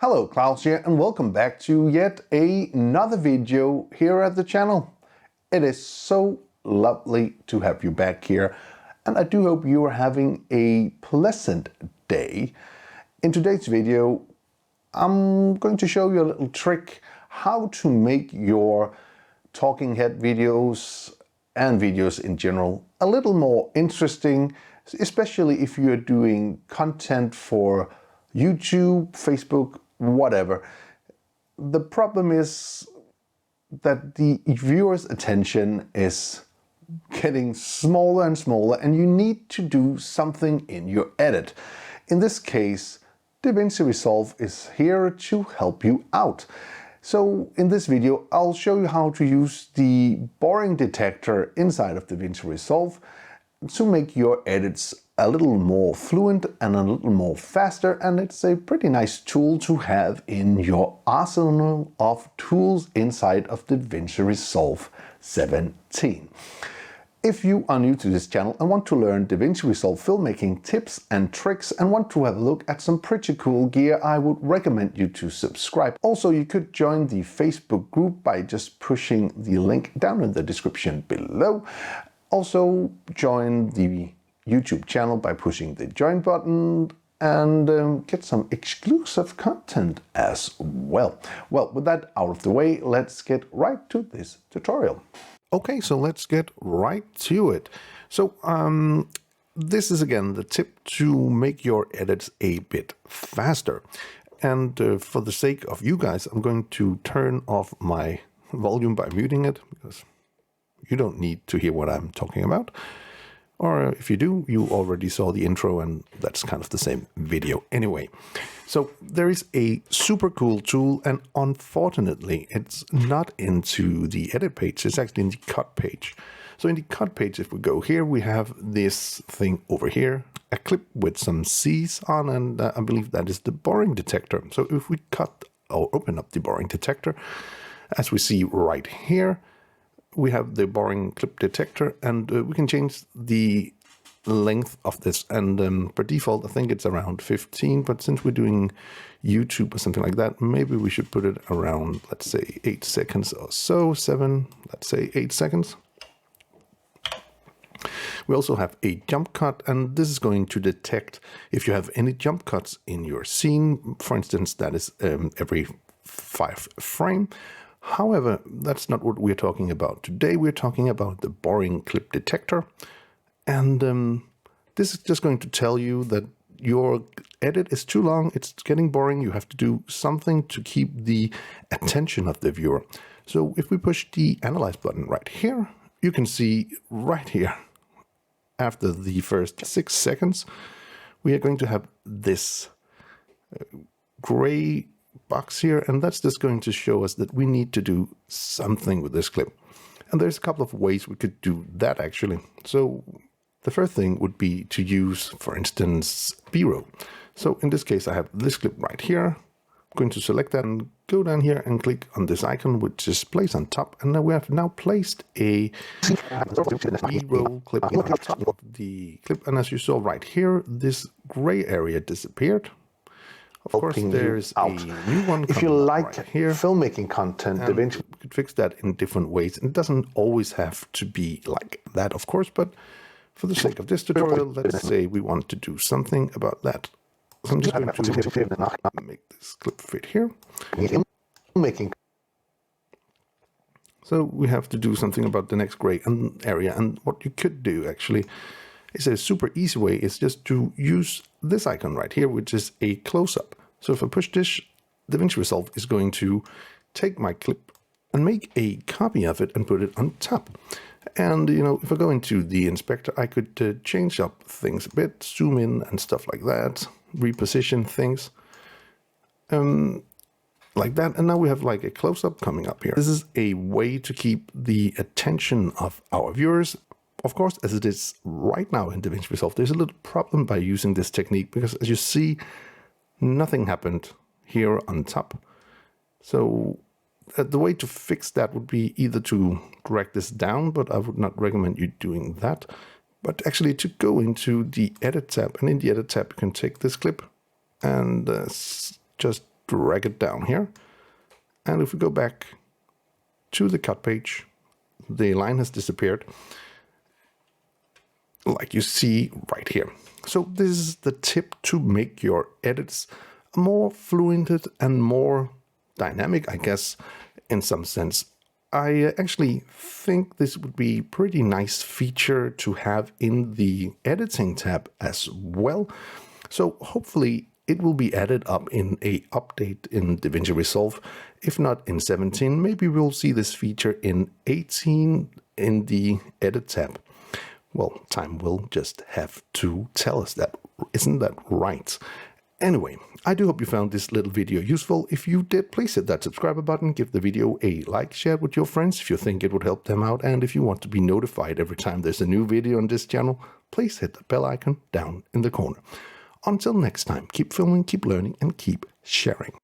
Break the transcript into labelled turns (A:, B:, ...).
A: Hello, Klaus here, and welcome back to yet another video here at the channel. It is so lovely to have you back here, and I do hope you are having a pleasant day. In today's video, I'm going to show you a little trick how to make your talking head videos and videos in general a little more interesting, especially if you're doing content for YouTube, Facebook, whatever. The problem is that the viewer's attention is getting smaller and smaller, and you need to do something in your edit. In this case, Davinci Resolve is here to help you out. So in this video, I'll show you how to use the boring detector inside of Davinci Resolve to make your edits a little more fluent and a little more faster, and it's a pretty nice tool to have in your arsenal of tools inside of Davinci Resolve 17. If you are new to this channel and want to learn Davinci Resolve filmmaking tips and tricks and want to have a look at some pretty cool gear, I would recommend you to subscribe. Also, you could join the Facebook group by just pushing the link down in the description below. Also, join the YouTube channel by pushing the join button and get some exclusive content as well. Well, with that out of the way, let's get right to this tutorial. Okay, so let's get right to it. So this is again the tip to make your edits a bit faster. And for the sake of you guys, I'm going to turn off my volume by muting it, because you don't need to hear what I'm talking about. Or if you do, you already saw the intro and that's kind of the same video anyway. So there is a super cool tool, and unfortunately it's not into the edit page, it's actually in the cut page. So in the cut page, if we go here, we have this thing over here, a clip with some C's on, and I believe that is the boring detector. So if we cut or open up the boring detector, as we see right here, we have the boring clip detector, and we can change the length of this, and per default I think it's around 15, but since we're doing YouTube or something like that, maybe we should put it around, let's say 8 seconds or so, 7, let's say 8 seconds. We also have a jump cut, and this is going to detect if you have any jump cuts in your scene. For instance, that is every 5 frame. However, that's not what we're talking about today. We're talking about the boring clip detector. And this is just going to tell you that your edit is too long, it's getting boring, you have to do something to keep the attention of the viewer. So if we push the analyze button right here, you can see right here, after the first 6 seconds, we are going to have this gray box here, and that's just going to show us that we need to do something with this clip. And there's a couple of ways we could do that actually. So the first thing would be to use, for instance, B-roll. So in this case, I have this clip right here. I'm going to select that and go down here and click on this icon, which is placed on top. And now we have now placed a B-roll clip on top of the clip. And as you saw right here, this gray area disappeared. Of course, there's a new one. If you like
B: right here,
A: filmmaking content, Davinci,
B: we could fix that in different ways. And it doesn't always have to be like that, of course, but for the sake of this tutorial, let's say we want to do something about that. So I'm just going to make this clip fit here. So we have to do something about the next gray area. And what you could do actually is a super easy way is just to use this icon right here, which is a close-up. So if I push this, Davinci Resolve is going to take my clip and make a copy of it and put it on top. And, you know, if I go into the inspector, I could change up things a bit, zoom in and stuff like that, reposition things like that. And now we have like a close-up coming up here. This is a way to keep the attention of our viewers. Of course, as it is right now in Davinci Resolve, there's a little problem by using this technique, because as you see, nothing happened here on top. So the way to fix that would be either to drag this down, but I would not recommend you doing that, but actually to go into the edit tab, and in the edit tab you can take this clip and just drag it down here. And if we go back to the cut page, the line has disappeared, like you see right here. So this is the tip to make your edits more fluent and more dynamic, I guess, in some sense. I actually think this would be a pretty nice feature to have in the editing tab as well. So hopefully it will be added up in a update in Davinci Resolve. If not in 17, maybe we'll see this feature in 18 in the edit tab. Well, time will just have to tell us that. Isn't that right? Anyway, I do hope you found this little video useful. If you did, please hit that subscribe button, give the video a like, share it with your friends if you think it would help them out, and if you want to be notified every time there's a new video on this channel, please hit the bell icon down in the corner. Until next time, keep filming, keep learning, and keep sharing.